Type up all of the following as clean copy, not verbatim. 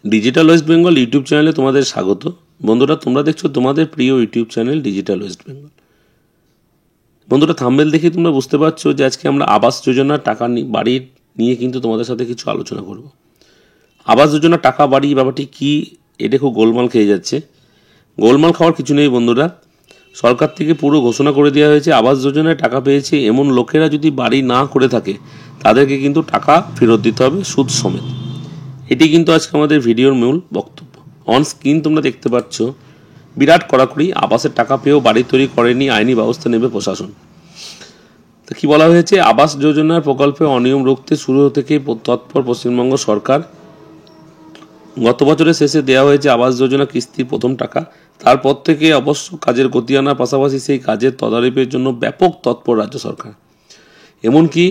Digital West Bengal YouTube চ্যানেলে তোমাদের স্বাগত। বন্ধুরা, তোমরা দেখছো তোমাদের প্রিয় YouTube channel digital West Bengal. বন্ধুরা, থাম্বনেল দেখে তোমরা বুঝতে পারছো যে আজকে আমরা আবাস যোজনার টাকা বাড়ি নিয়ে কিন্তু তোমাদের সাথে কিছু আলোচনা করব। আবাস যোজনার টাকা বাড়ি ব্যাপারটি কি, এটা খুব গোলমাল খেয়ে যাচ্ছে। গোলমাল খাওয়ার কিছু নেই বন্ধুরা, সরকার থেকে পুরো ঘোষণা করে দেওয়া হয়েছে আবাস যোজনায় টাকা পেয়েছে এমন লোকেরা যদি বাড়ি না করে থাকে তাদেরকে কিন্তু টাকা ফেরত দিতে হবে, সুদ সমেত। এটি কিন্তু আজকে আমাদের ভিডিওর মূল বক্তব্য। অন স্ক্রিন তোমরা দেখতে পাচ্ছ বিরাট কড়াকড়ি, আবাসের টাকা পেয়েও বাড়ি তৈরি করেনি, আইনি ব্যবস্থা নেবে প্রশাসন। তো কি বলা হয়েছে, আবাস যোজনার প্রকল্পে অনিয়ম রুখতে শুরু থেকে তৎপর পশ্চিমবঙ্গ সরকার। গত বছরের শেষে দেওয়া হয়েছে আবাস যোজনা কিস্তির প্রথম টাকা। তারপর থেকে অবশ্য কাজের গতি আনার পাশাপাশি সেই কাজের তদারকির জন্য ব্যাপক তৎপর রাজ্য সরকার। এমনকি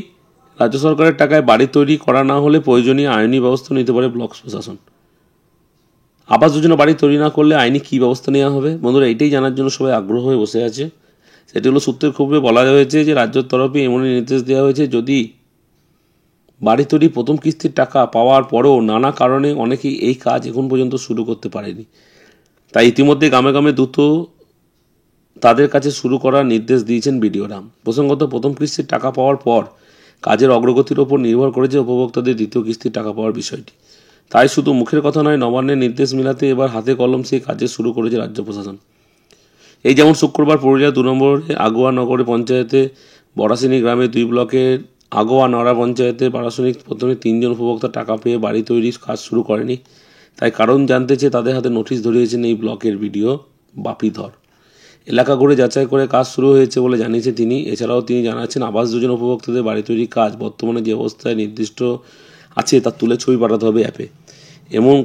রাজ্য সরকারের টাকায় বাড়ি তৈরি করা না হলে প্রয়োজনীয় আইনি ব্যবস্থা নিতে পারে ব্লক প্রশাসন। আবাস যোজনা বাড়ি তৈরি না করলে আইনি কী ব্যবস্থা নেওয়া হবে বন্ধুরা, এটাই জানার জন্য সবাই আগ্রহ হয়ে বসে আছে। সেটি হলো, সূত্রের খবরে বলা হয়েছে যে রাজ্যের তরফে এমনই নির্দেশ দেওয়া হয়েছে, যদি বাড়ি তৈরি প্রথম কিস্তির টাকা পাওয়ার পরেও নানা কারণে অনেকেই এই কাজ এখন পর্যন্ত শুরু করতে পারেনি, তাই ইতিমধ্যে গ্রামে গ্রামে দ্রুত তাদের কাছে শুরু করার নির্দেশ দিয়েছেন বিডিওরা। প্রসঙ্গত, প্রথম কিস্তির টাকা পাওয়ার পর কাজের অগ্রগতির ওপর নির্ভর করেছে উপভোক্তাদের দ্বিতীয় কিস্তির টাকা পাওয়ার বিষয়টি। তাই শুধু মুখের কথা নয়, নবান্নের নির্দেশ মেলাতে এবার হাতে কলম সেই কাজে শুরু করেছে রাজ্য প্রশাসন। এই যেমন শুক্রবার পুরুলিয়া 2 নম্বরে আগোয়া নগরে পঞ্চায়েতে বড়াশিনী গ্রামে 2 ব্লকের আগোয়া নড়া পঞ্চায়েতে পারাসনিক প্রথমে 3 জন উপভোক্তা টাকা পেয়ে বাড়ি তৈরির কাজ শুরু করেনি, তাই কারণ জানতে চেয়ে তাদের হাতে নোটিশ ধরিয়েছেন এই ব্লকের বিডিও বাপি ধর। এলাকা ঘুরে যাচাই করে কাজ শুরু হয়েছে বলে জানিয়েছে তিনি। এছাড়াও তিনি জানাচ্ছেন, আবাস যোজনা উপভোক্তাদের বাড়ি তৈরির কাজ বর্তমানে যে অবস্থায় নির্দিষ্ট আছে তার তুলে ছবি পাঠাতে হবে অ্যাপে। এমন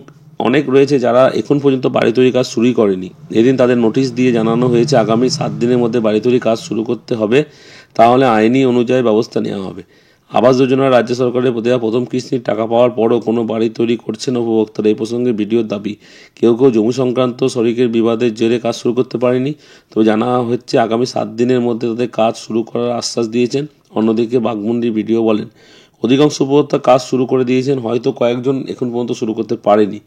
অনেক রয়েছে যারা এখন পর্যন্ত বাড়ি তৈরির কাজ শুরুই করেনি। এদিন তাদের নোটিশ দিয়ে জানানো হয়েছে আগামী 7 দিনের মধ্যে বাড়ি তৈরির কাজ শুরু করতে হবে, তাহলে আইনি অনুযায়ী ব্যবস্থা নেওয়া হবে। আবাস যোজনার রাজ্য সরকারের দেওয়া প্রথম কিস্তির টাকা পাওয়ার পরও কোনো বাড়ি তৈরি করছেন উপভোক্তারা। এই প্রসঙ্গে ভিডিওর দাবি, কেউ কেউ জমি সংক্রান্ত শরিকের বিবাদের জেরে কাজ শুরু করতে পারেনি, তবে জানা হচ্ছে আগামী 7 দিনের মধ্যে তাদের কাজ শুরু করার আশ্বাস দিয়েছেন। অন্যদিকে বাঘমুন্ডির ভিডিও বলেন, অধিকাংশ উপভোক্তা কাজ শুরু করে দিয়েছেন, হয়তো কয়েকজন এখন পর্যন্ত শুরু করতে পারেনি,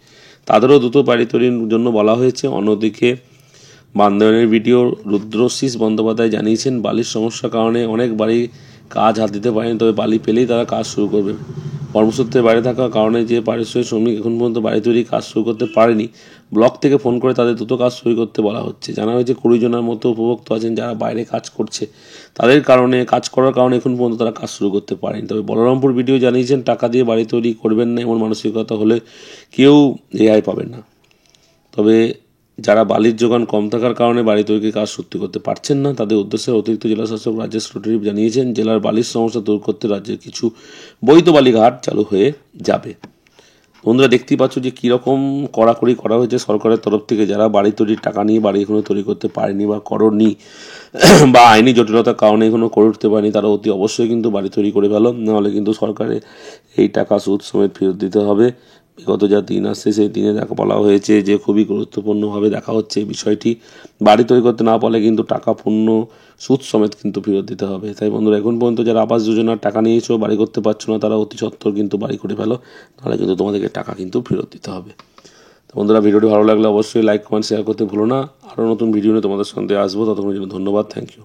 তাদেরও দ্রুত বাড়ি তৈরির জন্য বলা হয়েছে। অন্যদিকে বান্দোয়ানের ভিডিও রুদ্রশীষ বন্দ্যোপাধ্যায় জানিয়েছেন, বালির সমস্যার কারণে অনেক বাড়ি কাজ হাত দিতে পারেনি, তবে বালি পেলেই তারা কাজ শুরু করবে। কর্মসূত্রে বাইরে থাকার কারণে যে পারিশ্রমিক শ্রমিক এখন পর্যন্ত বাড়ি তৈরি কাজ শুরু করতে পারেনি, ব্লক থেকে ফোন করে তাদের দ্রুত কাজ শুরু করতে বলা হচ্ছে। জানা হয়েছে 20 জনের মতো উপভোক্তা আছেন যারা বাইরে কাজ করছে, তাদের কাজ করার কারণে এখন পর্যন্ত তারা কাজ শুরু করতে পারেনি। তবে বলরামপুর ভিডিও জানিয়েছেন, টাকা দিয়ে বাড়ি তৈরি করবেন না এমন মানসিকতা হলে কেউ রেহাই পাবেন না। তবে যারা বালির যোগান কম থাকার কারণে বাড়ি তৈরির কাজ সত্যি করতে পারছেন না, তাদের উদ্দেশ্যে অতিরিক্ত জেলাশাসক রাজেশ রুটি জানিয়েছেন, জেলার বালির সমস্যা দূর করতে রাজ্যের কিছু বৈধ বালিঘাট চালু হয়ে যাবে। বন্ধুরা, দেখতেই পাচ্ছ যে কীরকম কড়াকড়ি করা হয়েছে সরকারের তরফ থেকে। যারা বাড়ি তৈরির টাকা নিয়ে বাড়ি এখনো তৈরি করতে পারেনি বা করনি বা আইনি জটিলতার কারণে এখনো করে উঠতে পারেনি, তারা অতি অবশ্যই কিন্তু বাড়ি তৈরি করে ফেলো, নাহলে কিন্তু সরকারের এই টাকা সুদ সমেত ফেরত দিতে হবে। বিগত যা দিন আসছে সেই দিনে বলা হয়েছে যে খুবই গুরুত্বপূর্ণভাবে দেখা হচ্ছে এই বিষয়টি। বাড়ি তৈরি করতে না পারলে কিন্তু টাকা পূর্ণ সুদ সমেত কিন্তু ফেরত দিতে হবে। তাই বন্ধুরা, এখন পর্যন্ত যারা আবাস যোজনার টাকা নিয়েছো বাড়ি করতে পারছো না, তারা অতি সত্বর কিন্তু বাড়ি করে ফেলো, তাহলে কিন্তু তোমাদেরকে টাকা কিন্তু ফেরত দিতে হবে। তো বন্ধুরা, ভিডিওটি ভালো লাগলে অবশ্যই লাইক কমেন্ট শেয়ার করতে ভুলো না। আরও নতুন ভিডিও নিয়ে তোমাদের সঙ্গে আসবো, ততক্ষণের জন্য ধন্যবাদ, থ্যাংক ইউ।